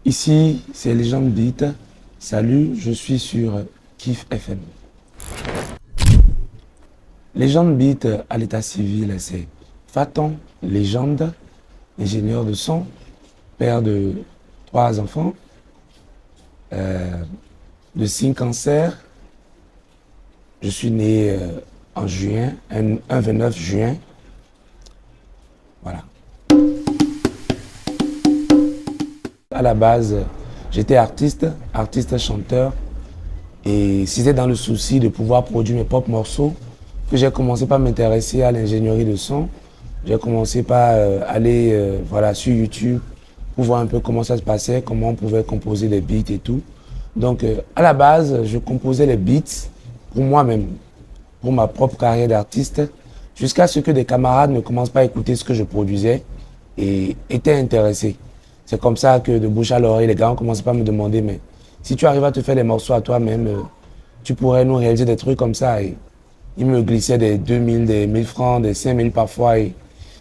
Ici, c'est Légende Beat. Salut, je suis sur Kif FM. Légende Beat à l'état civil, c'est Faton, légende, ingénieur de son, père de 3 enfants, de 6 cancers. Je suis né en juin, un 29 juin. Voilà. À la base, j'étais artiste chanteur. Et c'était dans le souci de pouvoir produire mes propres morceaux que j'ai commencé par m'intéresser à l'ingénierie de son. J'ai commencé par aller voilà, sur YouTube pour voir un peu comment ça se passait, comment on pouvait composer des beats et tout. Donc à la base, je composais les beats pour moi-même, pour ma propre carrière d'artiste, jusqu'à ce que des camarades ne commencent pas à écouter ce que je produisais et étaient intéressés. C'est comme ça que de bouche à l'oreille, les gars ont commencé par me demander, mais si tu arrives à te faire des morceaux à toi-même, tu pourrais nous réaliser des trucs comme ça. Et ils me glissaient des 2000, des 1000 francs, des 5000 parfois. Et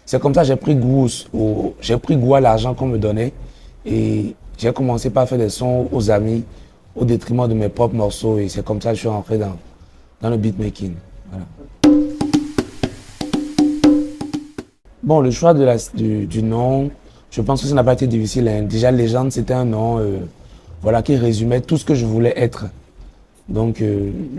c'est comme ça que j'ai pris goût à l'argent qu'on me donnait. Et j'ai commencé par faire des sons aux amis au détriment de mes propres morceaux. Et c'est comme ça que je suis rentré dans le beatmaking. Voilà. Bon, le choix du nom, je pense que ça n'a pas été difficile, hein. Déjà, Légende, c'était un nom voilà, qui résumait tout ce que je voulais être. Donc,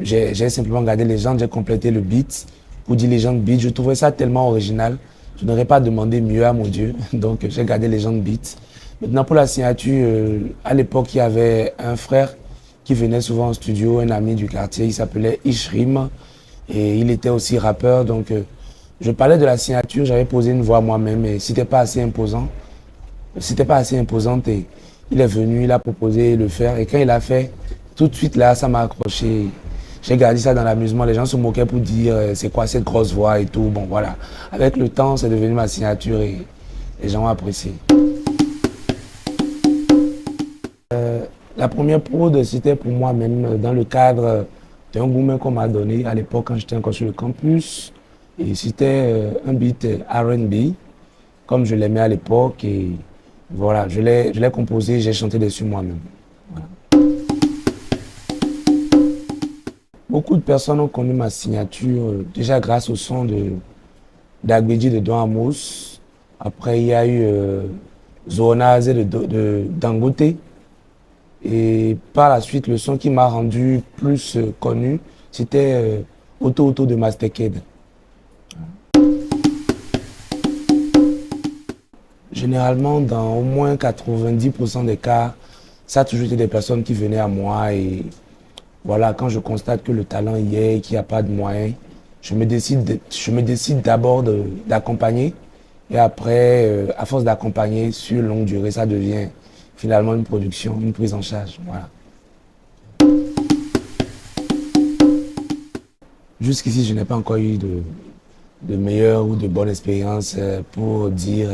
j'ai simplement gardé Légende, j'ai complété le beat pour dire Légende Beat. Je trouvais ça tellement original. Je n'aurais pas demandé mieux à mon Dieu. Donc, j'ai gardé Légende Beat. Maintenant, pour la signature, à l'époque, il y avait un frère qui venait souvent au studio, un ami du quartier, il s'appelait Ishrim. Et il était aussi rappeur. Donc, je parlais de la signature, j'avais posé une voix moi-même et c'était pas assez imposant. C'était pas assez imposante et il est venu, il a proposé de le faire et quand il a fait, tout de suite là, ça m'a accroché. J'ai gardé ça dans l'amusement, les gens se moquaient pour dire c'est quoi cette grosse voix et tout. Bon voilà, avec le temps, c'est devenu ma signature et les gens ont apprécié. La première prod, c'était pour moi-même dans le cadre d'un gourmet qu'on m'a donné à l'époque quand j'étais encore sur le campus. Et c'était un beat R&B, comme je l'aimais à l'époque. Et voilà, je l'ai composé, j'ai chanté dessus moi-même. Voilà. Beaucoup de personnes ont connu ma signature déjà grâce au son d'Agbedji de Don Amos. Après, il y a eu Zona Z de Dangote. Et par la suite, le son qui m'a rendu plus connu, c'était Auto Auto de Masterkid. Généralement, dans au moins 90% des cas, ça a toujours été des personnes qui venaient à moi et voilà, quand je constate que le talent y est et qu'il n'y a pas de moyens, je me décide d'abord d'accompagner et après, à force d'accompagner sur longue durée, ça devient finalement une production, une prise en charge. Voilà. Jusqu'ici, je n'ai pas encore eu de meilleure ou de bonne expérience pour dire,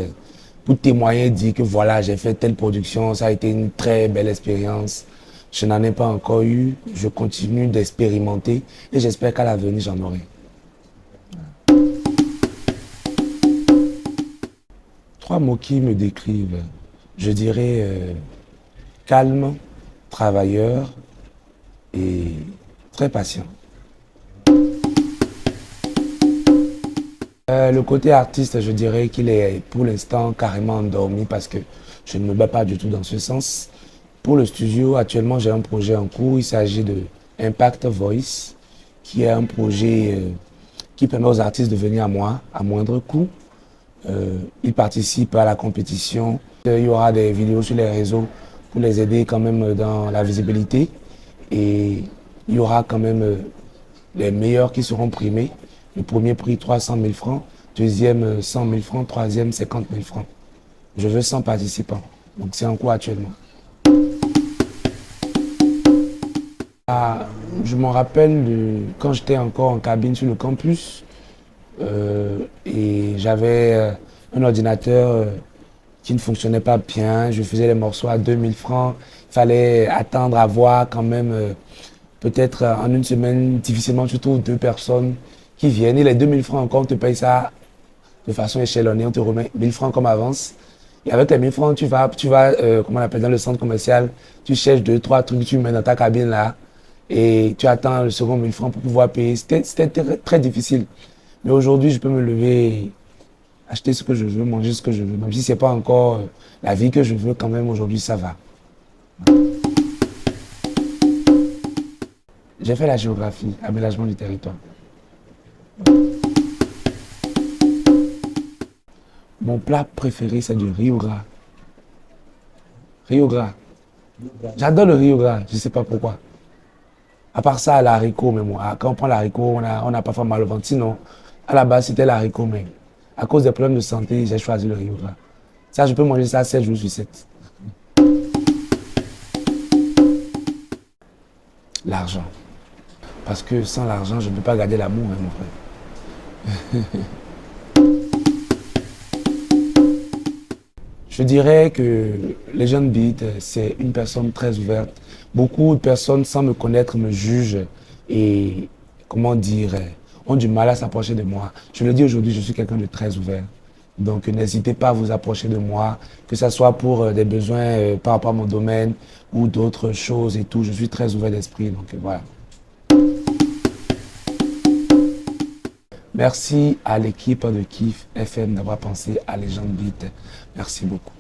pour témoigner, dire que voilà, j'ai fait telle production, ça a été une très belle expérience. Je n'en ai pas encore eu, je continue d'expérimenter et j'espère qu'à l'avenir, j'en aurai. 3 mots qui me décrivent, je dirais calme, travailleur et très patient. Le côté artiste, je dirais qu'il est pour l'instant carrément endormi parce que je ne me bats pas du tout dans ce sens. Pour le studio, actuellement, j'ai un projet en cours. Il s'agit de Impact Voice, qui est un projet qui permet aux artistes de venir à moi à moindre coût. Ils participent à la compétition. Il y aura des vidéos sur les réseaux pour les aider quand même dans la visibilité. Et il y aura quand même les meilleurs qui seront primés. Le premier prix, 300 000 francs. Deuxième, 100 000 francs. Troisième, 50 000 francs. Je veux 100 participants. Donc c'est en cours actuellement. Ah, je me rappelle quand j'étais encore en cabine sur le campus et j'avais un ordinateur qui ne fonctionnait pas bien. Je faisais les morceaux à 2000 francs. Il fallait attendre à voir quand même, peut-être en une semaine, difficilement tu trouves 2 personnes qui viennent. Et les 2000 francs encore, on te paye ça de façon échelonnée. On te remet 1000 francs comme avance. Et avec les 1000 francs, comment on appelle, dans le centre commercial, tu cherches deux, trois trucs, tu mets dans ta cabine là, et tu attends le second 1000 francs pour pouvoir payer. C'était très, très difficile. Mais aujourd'hui, je peux me lever, acheter ce que je veux, manger ce que je veux. Même si ce n'est pas encore la vie que je veux, quand même, aujourd'hui, ça va. J'ai fait la géographie, aménagement du territoire. Mon plat préféré, c'est du riz au gras. Riz au gras. J'adore le riz au gras, je ne sais pas pourquoi. À part ça, l'haricot, mais moi, quand on prend l'haricot, on a parfois mal au ventre. Sinon, à la base, c'était l'haricot, mais à cause des problèmes de santé, j'ai choisi le riz au gras. Ça, je peux manger ça 7 jours sur 7. L'argent. Parce que sans l'argent, je ne peux pas garder l'amour, hein, mon frère. Je dirais que Legend Beat, c'est une personne très ouverte. Beaucoup de personnes, sans me connaître, me jugent et, comment dire, ont du mal à s'approcher de moi. Je le dis aujourd'hui, je suis quelqu'un de très ouvert. Donc n'hésitez pas à vous approcher de moi, que ce soit pour des besoins par rapport à mon domaine ou d'autres choses et tout. Je suis très ouvert d'esprit, donc voilà. Merci à l'équipe de Kif FM d'avoir pensé à Legend Beat. Merci beaucoup.